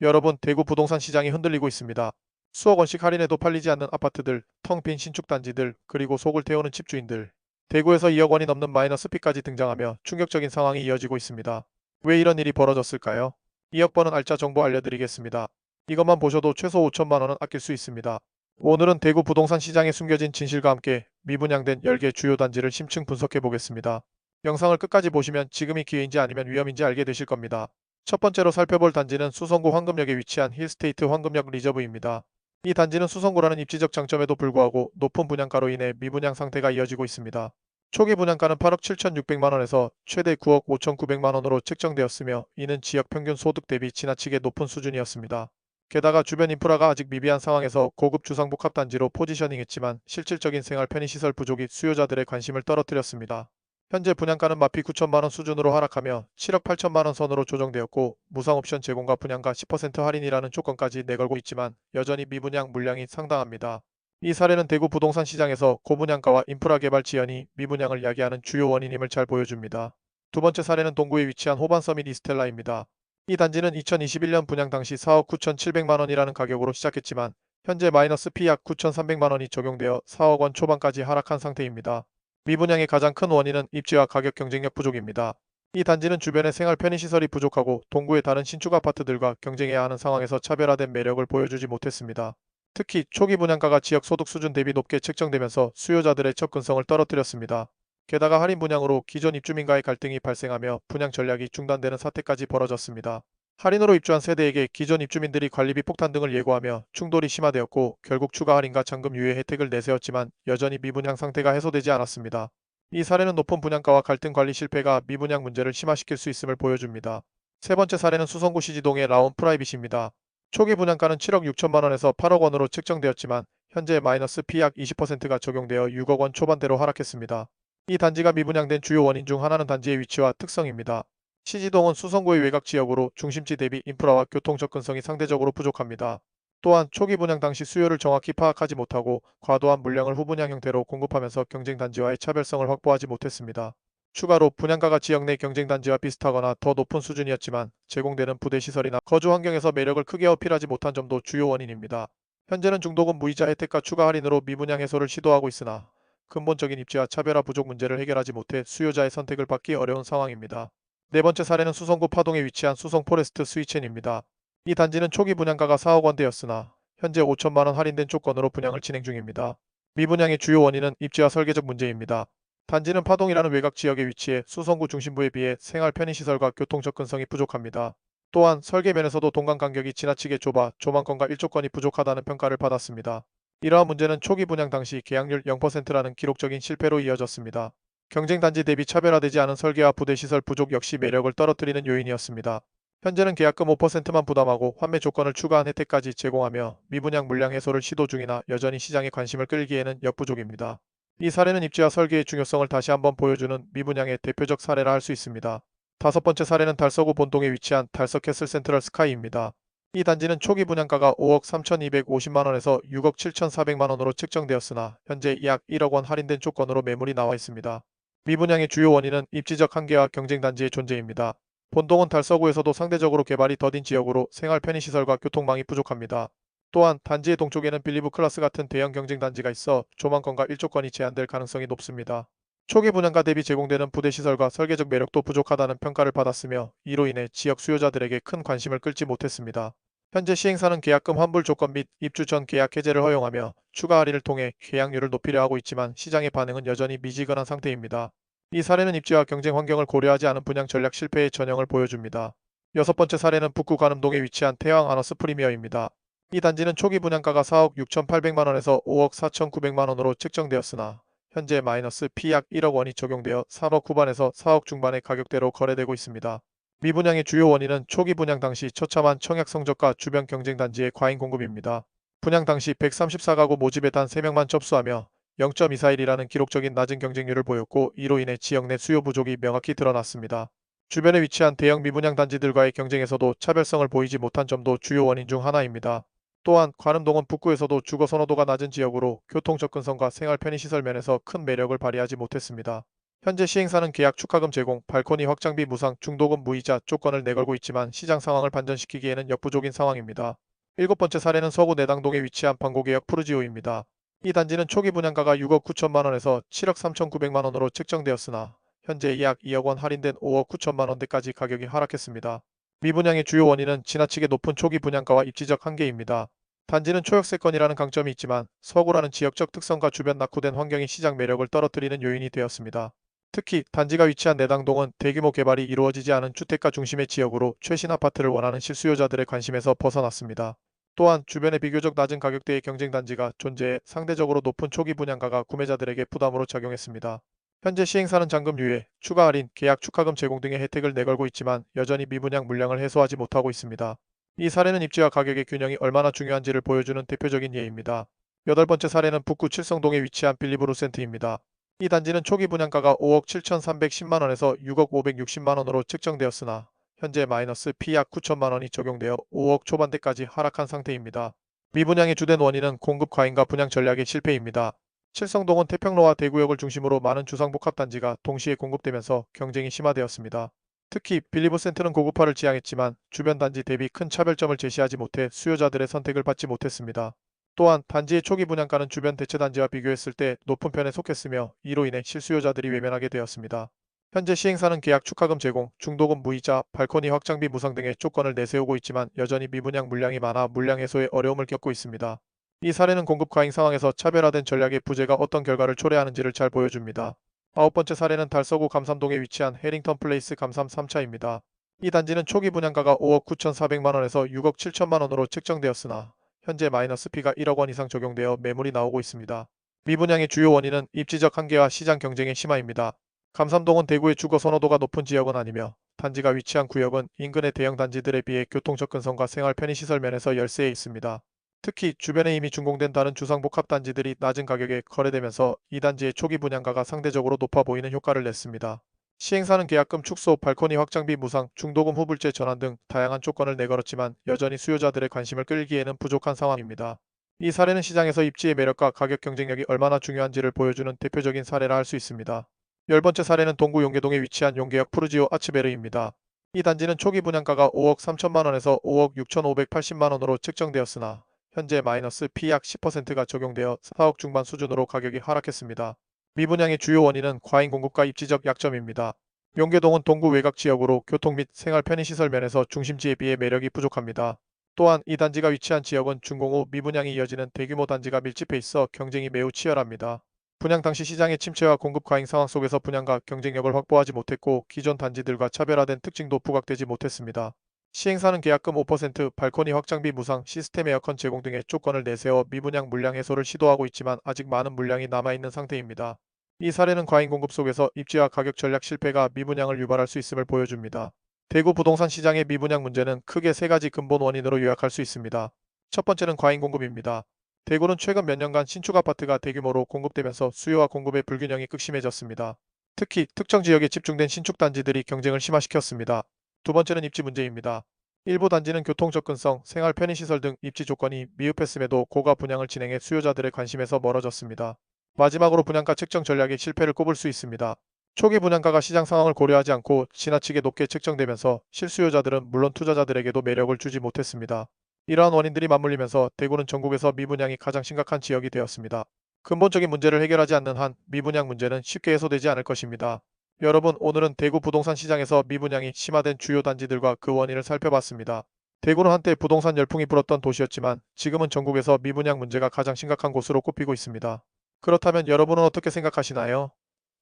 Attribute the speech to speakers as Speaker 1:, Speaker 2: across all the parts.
Speaker 1: 여러분, 대구 부동산 시장이 흔들리고 있습니다. 수억 원씩 할인해도 팔리지 않는 아파트들, 텅 빈 신축 단지들, 그리고 속을 태우는 집주인들. 대구에서 2억 원이 넘는 마이너스 피까지 등장하며 충격적인 상황이 이어지고 있습니다. 왜 이런 일이 벌어졌을까요? 2억 버는 알짜 정보 알려드리겠습니다. 이것만 보셔도 최소 5천만 원은 아낄 수 있습니다. 오늘은 대구 부동산 시장에 숨겨진 진실과 함께 미분양된 10개 주요 단지를 심층 분석해 보겠습니다. 영상을 끝까지 보시면 지금이 기회인지 아니면 위험인지 알게 되실 겁니다. 첫 번째로 살펴볼 단지는 수성구 황금역에 위치한 힐스테이트 황금역 리저브입니다. 이 단지는 수성구라는 입지적 장점에도 불구하고 높은 분양가로 인해 미분양 상태가 이어지고 있습니다. 초기 분양가는 8억 7,600만원에서 최대 9억 5,900만원으로 책정되었으며 이는 지역 평균 소득 대비 지나치게 높은 수준이었습니다. 게다가 주변 인프라가 아직 미비한 상황에서 고급 주상복합 단지로 포지셔닝했지만 실질적인 생활 편의시설 부족이 수요자들의 관심을 떨어뜨렸습니다. 현재 분양가는 마피 9천만원 수준으로 하락하며 7억 8천만원 선으로 조정되었고 무상 옵션 제공과 분양가 10% 할인이라는 조건까지 내걸고 있지만 여전히 미분양 물량이 상당합니다. 이 사례는 대구 부동산 시장에서 고분양가와 인프라 개발 지연이 미분양을 야기하는 주요 원인임을 잘 보여줍니다. 두 번째 사례는 동구에 위치한 호반서밋 이스텔라입니다. 이 단지는 2021년 분양 당시 4억 9,700만원이라는 가격으로 시작했지만 현재 마이너스 피 약 9,300만원이 적용되어 4억 원 초반까지 하락한 상태입니다. 미분양의 가장 큰 원인은 입지와 가격 경쟁력 부족입니다. 이 단지는 주변에 생활 편의시설이 부족하고 동구의 다른 신축 아파트들과 경쟁해야 하는 상황에서 차별화된 매력을 보여주지 못했습니다. 특히 초기 분양가가 지역 소득 수준 대비 높게 책정되면서 수요자들의 접근성을 떨어뜨렸습니다. 게다가 할인 분양으로 기존 입주민과의 갈등이 발생하며 분양 전략이 중단되는 사태까지 벌어졌습니다. 할인으로 입주한 세대에게 기존 입주민들이 관리비 폭탄 등을 예고하며 충돌이 심화되었고 결국 추가 할인과 잔금 유예 혜택을 내세웠지만 여전히 미분양 상태가 해소되지 않았습니다. 이 사례는 높은 분양가와 갈등 관리 실패가 미분양 문제를 심화시킬 수 있음을 보여줍니다. 세 번째 사례는 수성구 시지동의 라온 프라이빗입니다. 초기 분양가는 7억 6천만 원에서 8억 원으로 책정되었지만 현재 마이너스 피 약 20%가 적용되어 6억 원 초반대로 하락했습니다. 이 단지가 미분양된 주요 원인 중 하나는 단지의 위치와 특성입니다. 시지동은 수성구의 외곽 지역으로 중심지 대비 인프라와 교통 접근성이 상대적으로 부족합니다. 또한 초기 분양 당시 수요를 정확히 파악하지 못하고 과도한 물량을 후분양 형태로 공급하면서 경쟁 단지와의 차별성을 확보하지 못했습니다. 추가로 분양가가 지역 내 경쟁 단지와 비슷하거나 더 높은 수준이었지만 제공되는 부대 시설이나 거주 환경에서 매력을 크게 어필하지 못한 점도 주요 원인입니다. 현재는 중도금 무이자 혜택과 추가 할인으로 미분양 해소를 시도하고 있으나 근본적인 입지와 차별화 부족 문제를 해결하지 못해 수요자의 선택을 받기 어려운 상황입니다. 네 번째 사례는 수성구 파동에 위치한 수성 포레스트 스위첸입니다. 이 단지는 초기 분양가가 4억 원대였으나 현재 5천만 원 할인된 조건으로 분양을 진행 중입니다. 미분양의 주요 원인은 입지와 설계적 문제입니다. 단지는 파동이라는 외곽 지역에 위치해 수성구 중심부에 비해 생활 편의시설과 교통 접근성이 부족합니다. 또한 설계면에서도 동간 간격이 지나치게 좁아 조망권과 일조권이 부족하다는 평가를 받았습니다. 이러한 문제는 초기 분양 당시 계약률 0%라는 기록적인 실패로 이어졌습니다. 경쟁 단지 대비 차별화되지 않은 설계와 부대 시설 부족 역시 매력을 떨어뜨리는 요인이었습니다. 현재는 계약금 5%만 부담하고 환매 조건을 추가한 혜택까지 제공하며 미분양 물량 해소를 시도 중이나 여전히 시장의 관심을 끌기에는 역부족입니다. 이 사례는 입지와 설계의 중요성을 다시 한번 보여주는 미분양의 대표적 사례라 할 수 있습니다. 다섯 번째 사례는 달서구 본동에 위치한 달서캐슬 센트럴 스카이입니다. 이 단지는 초기 분양가가 5억 3,250만 원에서 6억 7,400만 원으로 책정되었으나 현재 약 1억 원 할인된 조건으로 매물이 나와 있습니다. 미분양의 주요 원인은 입지적 한계와 경쟁 단지의 존재입니다. 본동은 달서구에서도 상대적으로 개발이 더딘 지역으로 생활 편의시설과 교통망이 부족합니다. 또한 단지의 동쪽에는 빌리브 클라스 같은 대형 경쟁 단지가 있어 조망권과 일조권이 제한될 가능성이 높습니다. 초기 분양가 대비 제공되는 부대시설과 설계적 매력도 부족하다는 평가를 받았으며 이로 인해 지역 수요자들에게 큰 관심을 끌지 못했습니다. 현재 시행사는 계약금 환불 조건 및 입주 전 계약 해제를 허용하며 추가 할인을 통해 계약률을 높이려 하고 있지만 시장의 반응은 여전히 미지근한 상태입니다. 이 사례는 입지와 경쟁 환경을 고려하지 않은 분양 전략 실패의 전형을 보여줍니다. 여섯 번째 사례는 북구 관음동에 위치한 태왕 아너스 프리미어입니다. 이 단지는 초기 분양가가 4억 6,800만 원에서 5억 4,900만 원으로 책정되었으나 현재 마이너스 피 약 1억 원이 적용되어 3억 후반에서 4억 중반의 가격대로 거래되고 있습니다. 미분양의 주요 원인은 초기 분양 당시 처참한 청약 성적과 주변 경쟁 단지의 과잉 공급입니다. 분양 당시 134가구 모집에 단 3명만 접수하며 0.24일이라는 기록적인 낮은 경쟁률을 보였고 이로 인해 지역 내 수요 부족이 명확히 드러났습니다. 주변에 위치한 대형 미분양 단지들과의 경쟁에서도 차별성을 보이지 못한 점도 주요 원인 중 하나입니다. 또한 관음동은 북구에서도 주거 선호도가 낮은 지역으로 교통 접근성과 생활 편의시설 면에서 큰 매력을 발휘하지 못했습니다. 현재 시행사는 계약 축하금 제공, 발코니 확장비 무상, 중도금 무이자 조건을 내걸고 있지만 시장 상황을 반전시키기에는 역부족인 상황입니다. 일곱 번째 사례는 서구 내당동에 위치한 방고개역 푸르지오입니다. 이 단지는 초기 분양가가 6억 9천만 원에서 7억 3,900만 원으로 책정되었으나 현재 약 2억 원 할인된 5억 9천만 원대까지 가격이 하락했습니다. 미분양의 주요 원인은 지나치게 높은 초기 분양가와 입지적 한계입니다. 단지는 초역세권이라는 강점이 있지만 서구라는 지역적 특성과 주변 낙후된 환경이 시장 매력을 떨어뜨리는 요인이 되었습니다. 특히 단지가 위치한 내당동은 대규모 개발이 이루어지지 않은 주택가 중심의 지역으로 최신 아파트를 원하는 실수요자들의 관심에서 벗어났습니다. 또한 주변의 비교적 낮은 가격대의 경쟁 단지가 존재해 상대적으로 높은 초기 분양가가 구매자들에게 부담으로 작용했습니다. 현재 시행사는 잔금 유예, 추가 할인, 계약 축하금 제공 등의 혜택을 내걸고 있지만 여전히 미분양 물량을 해소하지 못하고 있습니다. 이 사례는 입지와 가격의 균형이 얼마나 중요한지를 보여주는 대표적인 예입니다. 여덟 번째 사례는 북구 칠성동에 위치한 빌리브루센트입니다. 이 단지는 초기 분양가가 5억 7,310만 원에서 6억 560만 원으로 책정되었으나 현재 마이너스 P약 9천만 원이 적용되어 5억 초반대까지 하락한 상태입니다. 미분양의 주된 원인은 공급 과잉과 분양 전략의 실패입니다. 칠성동은 태평로와 대구역을 중심으로 많은 주상복합단지가 동시에 공급되면서 경쟁이 심화되었습니다. 특히 빌리브센트는 고급화를 지향했지만 주변 단지 대비 큰 차별점을 제시하지 못해 수요자들의 선택을 받지 못했습니다. 또한 단지의 초기 분양가는 주변 대체단지와 비교했을 때 높은 편에 속했으며 이로 인해 실수요자들이 외면하게 되었습니다. 현재 시행사는 계약 축하금 제공, 중도금 무이자, 발코니 확장비 무상 등의 조건을 내세우고 있지만 여전히 미분양 물량이 많아 물량 해소에 어려움을 겪고 있습니다. 이 사례는 공급 과잉 상황에서 차별화된 전략의 부재가 어떤 결과를 초래하는지를 잘 보여줍니다. 아홉 번째 사례는 달서구 감삼동에 위치한 해링턴 플레이스 감삼 3차입니다. 이 단지는 초기 분양가가 5억 9,400만 원에서 6억 7천만 원으로 책정되었으나 현재 마이너스 P가 1억 원 이상 적용되어 매물이 나오고 있습니다. 미분양의 주요 원인은 입지적 한계와 시장 경쟁의 심화입니다. 감삼동은 대구의 주거 선호도가 높은 지역은 아니며 단지가 위치한 구역은 인근의 대형 단지들에 비해 교통 접근성과 생활 편의시설 면에서 열세에 있습니다. 특히 주변에 이미 준공된 다른 주상복합단지들이 낮은 가격에 거래되면서 이 단지의 초기 분양가가 상대적으로 높아 보이는 효과를 냈습니다. 시행사는 계약금 축소, 발코니 확장비 무상, 중도금 후불제 전환 등 다양한 조건을 내걸었지만 여전히 수요자들의 관심을 끌기에는 부족한 상황입니다. 이 사례는 시장에서 입지의 매력과 가격 경쟁력이 얼마나 중요한지를 보여주는 대표적인 사례라 할 수 있습니다. 열 번째 사례는 동구 용계동에 위치한 용계역 푸르지오 아츠베르입니다. 이 단지는 초기 분양가가 5억 3천만 원에서 5억 6,580만 원으로 책정되었으나 현재 마이너스 P약 10%가 적용되어 4억 중반 수준으로 가격이 하락했습니다. 미분양의 주요 원인은 과잉 공급과 입지적 약점입니다. 용계동은 동구 외곽 지역으로 교통 및 생활 편의시설 면에서 중심지에 비해 매력이 부족합니다. 또한 이 단지가 위치한 지역은 준공 후 미분양이 이어지는 대규모 단지가 밀집해 있어 경쟁이 매우 치열합니다. 분양 당시 시장의 침체와 공급 과잉 상황 속에서 분양가 경쟁력을 확보하지 못했고 기존 단지들과 차별화된 특징도 부각되지 못했습니다. 시행사는 계약금 5%, 발코니 확장비 무상, 시스템 에어컨 제공 등의 조건을 내세워 미분양 물량 해소를 시도하고 있지만 아직 많은 물량이 남아있는 상태입니다. 이 사례는 과잉 공급 속에서 입지와 가격 전략 실패가 미분양을 유발할 수 있음을 보여줍니다. 대구 부동산 시장의 미분양 문제는 크게 세 가지 근본 원인으로 요약할 수 있습니다. 첫 번째는 과잉 공급입니다. 대구는 최근 몇 년간 신축 아파트가 대규모로 공급되면서 수요와 공급의 불균형이 극심해졌습니다. 특히 특정 지역에 집중된 신축 단지들이 경쟁을 심화시켰습니다. 두 번째는 입지 문제입니다. 일부 단지는 교통 접근성, 생활 편의시설 등 입지 조건이 미흡했음에도 고가 분양을 진행해 수요자들의 관심에서 멀어졌습니다. 마지막으로 분양가 책정 전략의 실패를 꼽을 수 있습니다. 초기 분양가가 시장 상황을 고려하지 않고 지나치게 높게 책정되면서 실수요자들은 물론 투자자들에게도 매력을 주지 못했습니다. 이러한 원인들이 맞물리면서 대구는 전국에서 미분양이 가장 심각한 지역이 되었습니다. 근본적인 문제를 해결하지 않는 한 미분양 문제는 쉽게 해소되지 않을 것입니다. 여러분, 오늘은 대구 부동산 시장에서 미분양이 심화된 주요 단지들과 그 원인을 살펴봤습니다. 대구는 한때 부동산 열풍이 불었던 도시였지만 지금은 전국에서 미분양 문제가 가장 심각한 곳으로 꼽히고 있습니다. 그렇다면 여러분은 어떻게 생각하시나요?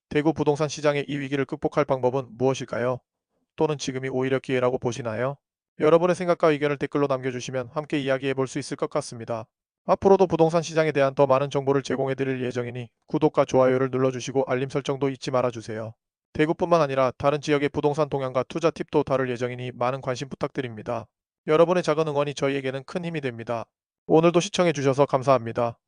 Speaker 1: 대구 부동산 시장의 이 위기를 극복할 방법은 무엇일까요? 또는 지금이 오히려 기회라고 보시나요? 여러분의 생각과 의견을 댓글로 남겨주시면 함께 이야기해 볼 수 있을 것 같습니다. 앞으로도 부동산 시장에 대한 더 많은 정보를 제공해 드릴 예정이니 구독과 좋아요를 눌러주시고 알림 설정도 잊지 말아주세요. 대구뿐만 아니라 다른 지역의 부동산 동향과 투자 팁도 다룰 예정이니 많은 관심 부탁드립니다. 여러분의 작은 응원이 저희에게는 큰 힘이 됩니다. 오늘도 시청해 주셔서 감사합니다.